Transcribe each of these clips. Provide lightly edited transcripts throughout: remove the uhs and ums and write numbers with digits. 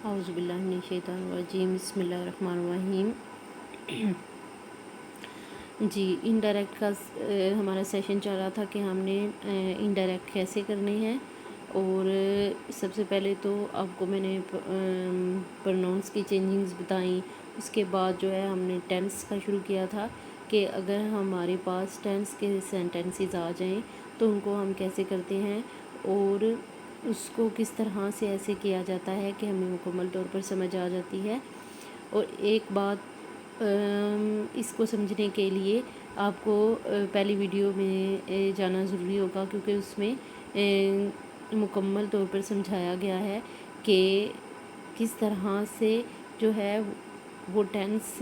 औज़ुबिल्लाहि मिनश्शैतानिर्रजीम बिस्मिल्लाहिर्रहमानिर्रहीम। जी, इनडायरेक्ट का हमारा सेशन चल रहा था कि हमने इनडायरेक्ट कैसे करने हैं। और सबसे पहले तो आपको मैंने प्रोनाउंस की चेंजिंग्स बताई। उसके बाद जो है हमने टेंस का शुरू किया था कि अगर हमारे पास टेंस के सेंटेंसेस आ जाएं तो उनको हम कैसे करते हैं और उसको किस तरह से ऐसे किया जाता है कि हमें मुकम्मल तौर पर समझ आ जाती है। और एक बात इसको समझने के लिए आपको पहली वीडियो में जाना ज़रूरी होगा, क्योंकि उसमें मुकम्मल तौर पर समझाया गया है कि किस तरह से जो है वो टेंस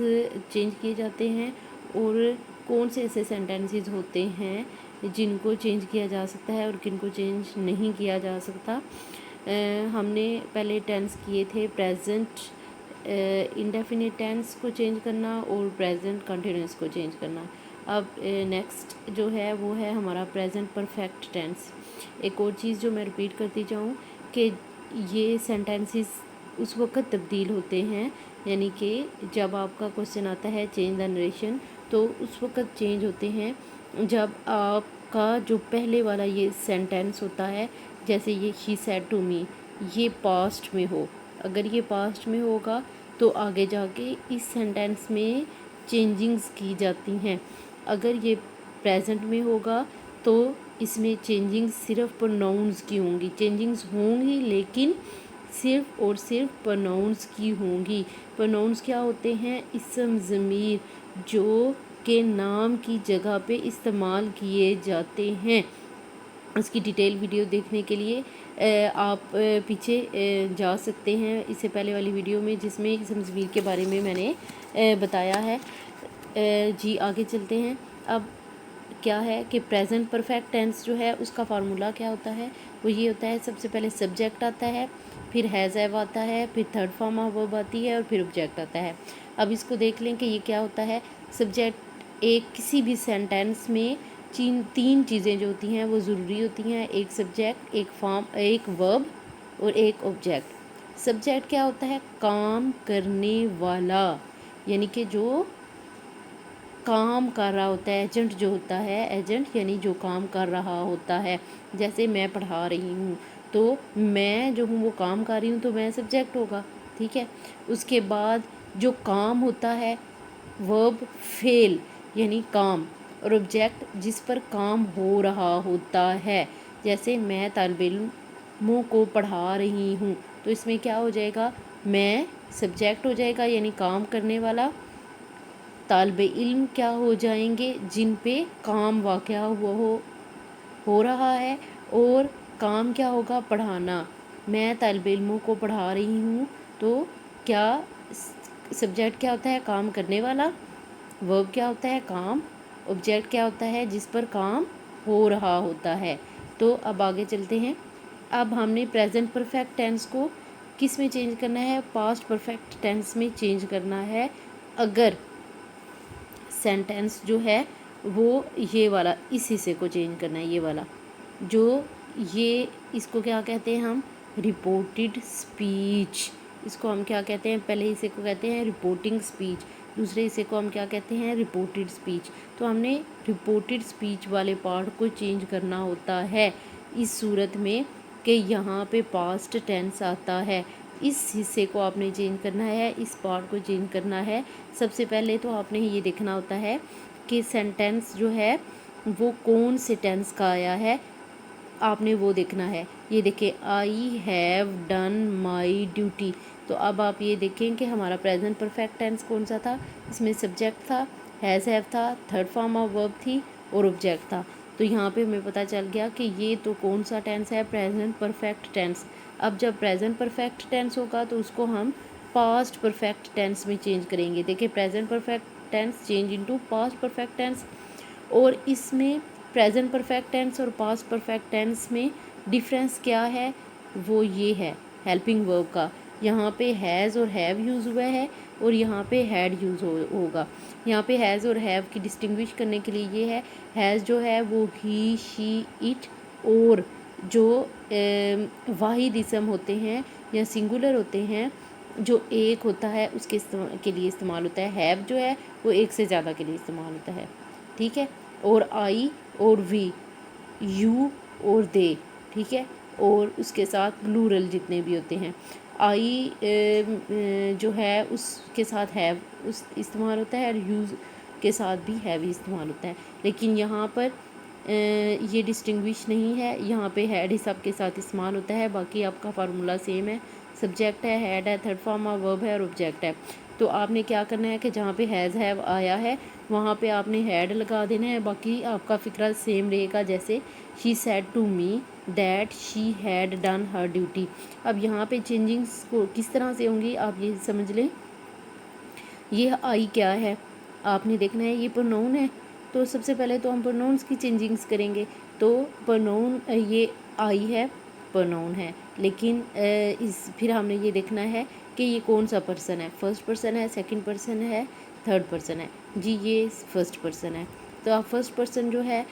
चेंज किए जाते हैं और कौन से ऐसे सेंटेंसेस होते हैं जिनको चेंज किया जा सकता है और किनको चेंज नहीं किया जा सकता। हमने पहले टेंस किए थे प्रेजेंट इंडेफिनिट टेंस को चेंज करना और प्रेजेंट कंटिन्यूस को चेंज करना। अब नेक्स्ट जो है वो है हमारा प्रेजेंट परफेक्ट टेंस। एक और चीज़ जो मैं रिपीट करती जाऊँ कि ये सेंटेंसेस उस वक़्त तब्दील होते हैं, यानी कि जब आपका क्वेश्चन आता है चेंज द नरेशन, तो उस वक़्त चेंज होते हैं जब आपका जो पहले वाला ये सेंटेंस होता है, जैसे ये शी सेड टू मी, ये पास्ट में हो। अगर ये पास्ट में होगा तो आगे जाके इस सेंटेंस में चेंजिंग्स की जाती हैं। अगर ये प्रेजेंट में होगा तो इसमें चेंजिंग्स सिर्फ प्रोनाउंस की होंगी। चेंजिंग्स होंगी लेकिन सिर्फ और सिर्फ प्रोनाउंस की होंगी। प्रोनाउंस क्या होते हैं? इसम ज़मीर जो के नाम की जगह पे इस्तेमाल किए जाते हैं। उसकी डिटेल वीडियो देखने के लिए आप पीछे जा सकते हैं, इससे पहले वाली वीडियो में, जिसमें इसम ज़मीर के बारे में मैंने बताया है। जी आगे चलते हैं। अब क्या है कि प्रेजेंट परफेक्ट टेंस जो है उसका फार्मूला क्या होता है? वो ये होता है, सबसे पहले सब्जेक्ट आता है, फिर हैज़ हैव आता है, फिर थर्ड फॉर्म ऑफ वर्ब आती है और फिर ऑब्जेक्ट आता है। अब इसको देख लें कि ये क्या होता है। सब्जेक्ट एक किसी भी सेंटेंस में तीन चीज़ें जो होती हैं वो ज़रूरी होती हैं, एक सब्जेक्ट, एक फॉर्म, एक वर्ब और एक ऑब्जेक्ट। सब्जेक्ट क्या होता है? काम करने वाला, यानी कि जो काम कर रहा होता है, एजेंट जो होता है, एजेंट यानी जो काम कर रहा होता है। जैसे मैं पढ़ा रही हूँ तो मैं जो हूँ वो काम कर रही हूँ, तो मैं सब्जेक्ट होगा, ठीक है। उसके बाद जो काम होता है वर्ब फेल यानी काम, और ऑब्जेक्ट जिस पर काम हो रहा होता है। जैसे मैं तालिब इल्मों को पढ़ा रही हूँ, तो इसमें क्या हो जाएगा? मैं सब्जेक्ट हो जाएगा यानी काम करने वाला, तालिब इल्म क्या हो जाएंगे? जिन पे काम वाक़या हुआ हो रहा है, और काम क्या होगा? पढ़ाना। मैं तालिब इल्मों को पढ़ा रही हूँ, तो क्या सब्जेक्ट क्या होता है? काम करने वाला। वर्ब क्या होता है? काम। ऑब्जेक्ट क्या होता है? जिस पर काम हो रहा होता है। तो अब आगे चलते हैं। अब हमने प्रेजेंट परफेक्ट टेंस को किस में चेंज करना है? पास्ट परफेक्ट टेंस में चेंज करना है। अगर सेंटेंस जो है वो ये वाला, इस हिस्से को चेंज करना है, ये वाला जो ये, इसको क्या कहते हैं हम? Reported speech. इसको हम क्या कहते हैं? पहले हिस्से को कहते हैं रिपोर्टिंग स्पीच, दूसरे हिस्से को हम क्या कहते हैं? Reported speech. तो हमने रिपोर्टेड स्पीच वाले पार्ट को चेंज करना होता है इस सूरत में कि यहाँ पे पास्ट टेंस आता है। इस हिस्से को आपने चेंज करना है, इस पार्ट को चेंज करना है। सबसे पहले तो आपने ये देखना होता है कि सेंटेंस जो है वो कौन से टेंस का आया है, आपने वो देखना है। ये देखिए, I have done my duty. तो अब आप ये देखें कि हमारा प्रेजेंट परफेक्ट टेंस कौन सा था? इसमें सब्जेक्ट था, हैज़ हैव था, थर्ड फॉर्म ऑफ वर्ब थी और ऑब्जेक्ट था। तो यहाँ पे हमें पता चल गया कि ये तो कौन सा टेंस है? Present perfect tense. अब जब प्रेजेंट परफेक्ट टेंस होगा तो उसको हम पास्ट परफेक्ट टेंस में चेंज करेंगे। देखिए, present perfect tense change into past perfect tense. और इसमें प्रेजेंट परफेक्ट टेंस और पास्ट परफेक्ट टेंस में डिफरेंस क्या है? वो ये है हेल्पिंग वर्ब का। यहाँ पे हैज़ और हैव यूज़ हुआ है और यहाँ पे हैड यूज़ होगा। यहाँ पे हैज़ और हैव की डिस्टिंग्विश करने के लिए ये है, हैज़ जो है वो ही, शी, इट, और जो वाहिद इसम होते हैं या सिंगुलर होते हैं جو ایک ہوتا ہے اس کے لیے استعمال ہوتا ہے. ہیو جو ہے وہ ایک سے زیادہ کے لیے استعمال ہوتا ہے. ٹھیک ہے. اور آئی اور وی، یو اور دے. ٹھیک ہے. اور اس کے ساتھ پلورل جتنے بھی ہوتے ہیں. آئی جو ہے اس کے ساتھ ہیو استعمال ہوتا ہے، اور یوز کے ساتھ بھی ہیو ہی استعمال ہوتا ہے. لیکن یہاں پر یہ ڈسٹنگوش نہیں ہے، یہاں پہ ہیڈ ہی سب کے ساتھ استعمال ہوتا ہے. باقی آپ کا فارمولا سیم ہے. سبجیکٹ ہے، ہیڈ ہے، تھرڈ فارم آف ورب ہے اور آبجیکٹ ہے. تو آپ نے کیا کرنا ہے کہ جہاں پہ ہیز ہیو آیا ہے وہاں پہ آپ نے ہیڈ لگا دینا ہے. باقی آپ کا فقرہ سیم رہے گا، جیسے she said to me that she had done her duty. اب یہاں پہ چینجنگس کو کس طرح سے ہوں گی آپ یہ سمجھ لیں. یہ آئی کیا ہے آپ نے دیکھنا ہے، یہ پروناؤن ہے. تو سب سے پہلے تو ہم پروناؤنس کی چینجنگس کریں گے. تو پروناؤن یہ آئی ہے، پروناؤن ہے. لیکن پھر ہم نے یہ دیکھنا ہے کہ یہ کون سا پرسن ہے. فرسٹ پرسن ہے، سیکنڈ پرسن ہے، تھرڈ پرسن ہے. جی یہ فرسٹ پرسن ہے. تو آپ فرسٹ پرسن جو ہے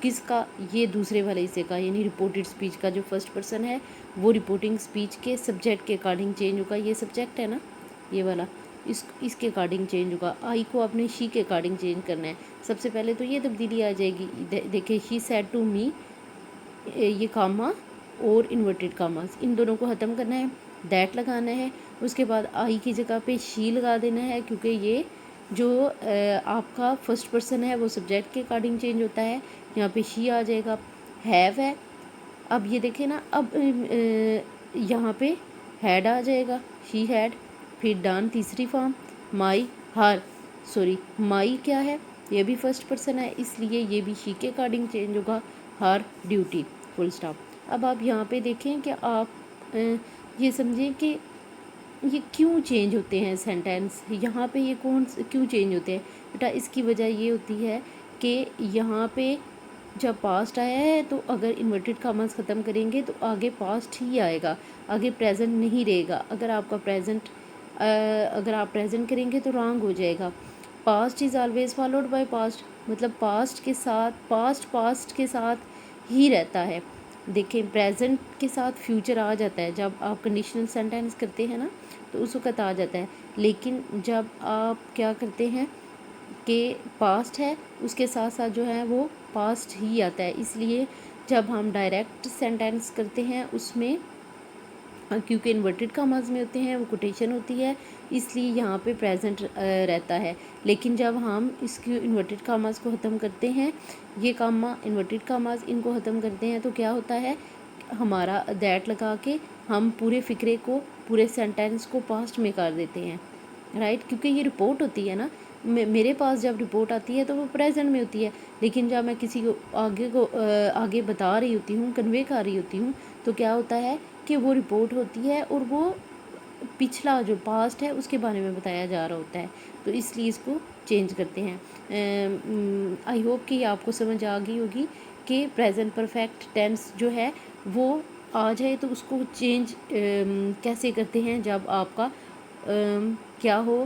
کس کا، یہ دوسرے والے حصے کا، یعنی رپورٹڈ اسپیچ کا جو فرسٹ پرسن ہے وہ رپورٹنگ اسپیچ کے سبجیکٹ کے اکارڈنگ چینج ہوگا. یہ سبجیکٹ ہے نا یہ والا، اس کے اکارڈنگ چینج ہوگا. آئی کو اپنے شی کے اکارڈنگ چینج کرنا ہے. سب سے پہلے تو یہ تبدیلی آ جائے گی. دیکھیں شی سیڈ ٹو می، یہ کاما اور انورٹڈ کاماز ان دونوں کو ختم کرنا ہے، دیٹ لگانا ہے. اس کے بعد آئی کی جگہ پہ شی لگا دینا ہے، کیونکہ یہ جو آپ کا فرسٹ پرسن ہے وہ سبجیکٹ کے اکارڈنگ چینج ہوتا ہے. یہاں پہ شی آ جائے گا. ہیو ہے، اب یہ دیکھیں نا، اب یہاں پہ ہیڈ آ جائے گا، شی ہیڈ. پھر ڈن تیسری فارم. مائی ہر، سوری مائی کیا ہے، یہ بھی فرسٹ پرسن ہے، اس لیے یہ بھی شی کے اکارڈنگ چینج ہوگا. ہر ڈیوٹی، فل اسٹاپ. اب آپ یہاں پہ دیکھیں کہ آپ یہ سمجھیں کہ یہ کیوں چینج ہوتے ہیں سینٹینس. یہاں پہ یہ کیوں چینج ہوتے ہیں بیٹا، اس کی وجہ یہ ہوتی ہے کہ یہاں پہ جب پاسٹ آیا ہے تو اگر انورٹڈ کاماز ختم کریں گے تو آگے پاسٹ ہی آئے گا، آگے پریزنٹ نہیں رہے گا. اگر آپ پریزنٹ کریں گے تو رانگ ہو جائے گا. Past is always followed by past, مطلب پاسٹ کے ساتھ ہی رہتا ہے. دیکھیں پریزنٹ کے ساتھ فیوچر آ جاتا ہے، جب آپ کنڈیشنل سینٹینس کرتے ہیں نا تو اس وقت آ جاتا ہے. لیکن جب آپ کیا کرتے ہیں کہ پاسٹ ہے اس کے ساتھ ساتھ جو ہے وہ پاسٹ ہی آتا ہے. اس لیے جب ہم ڈائریکٹ سینٹینس کرتے ہیں اس میں کیونکہ انورٹڈ کاماز میں ہوتے ہیں وہ کوٹیشن ہوتی ہے، اس لیے یہاں پہ پریزنٹ رہتا ہے. لیکن جب ہم اس کی انورٹڈ کاماز کو ختم کرتے ہیں، یہ کاما انورٹڈ کاماز ان کو ختم کرتے ہیں، تو کیا ہوتا ہے ہمارا دیٹ لگا کے ہم پورے فقرے کو، پورے سینٹینس کو پاسٹ میں کر دیتے ہیں. رائٹ، کیونکہ یہ رپورٹ ہوتی ہے نا، میرے پاس جب رپورٹ آتی ہے تو وہ پریزنٹ میں ہوتی ہے. لیکن جب میں کسی کو آگے بتا رہی ہوتی ہوں، کنوے کر رہی ہوتی ہوں، تو کیا ہوتا ہے کہ وہ رپورٹ ہوتی ہے اور وہ پچھلا جو پاسٹ ہے اس کے بارے میں بتایا جا رہا ہوتا ہے. تو اس لیے اس کو چینج کرتے ہیں. آئی ہوپ کہ یہ آپ کو سمجھ آ گئی ہوگی کہ پریزنٹ پرفیکٹ ٹینس جو ہے وہ آ جائے تو اس کو چینج کیسے کرتے ہیں. جب آپ کا کیا ہو،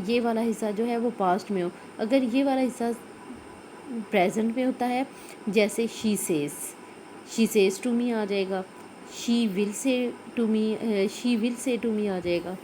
یہ والا حصہ جو ہے وہ پاسٹ میں ہو. اگر یہ والا حصہ پریزنٹ میں ہوتا ہے، جیسے شی سیز ٹو می آ جائے گا، شی ول سے ٹو می آ جائے گا.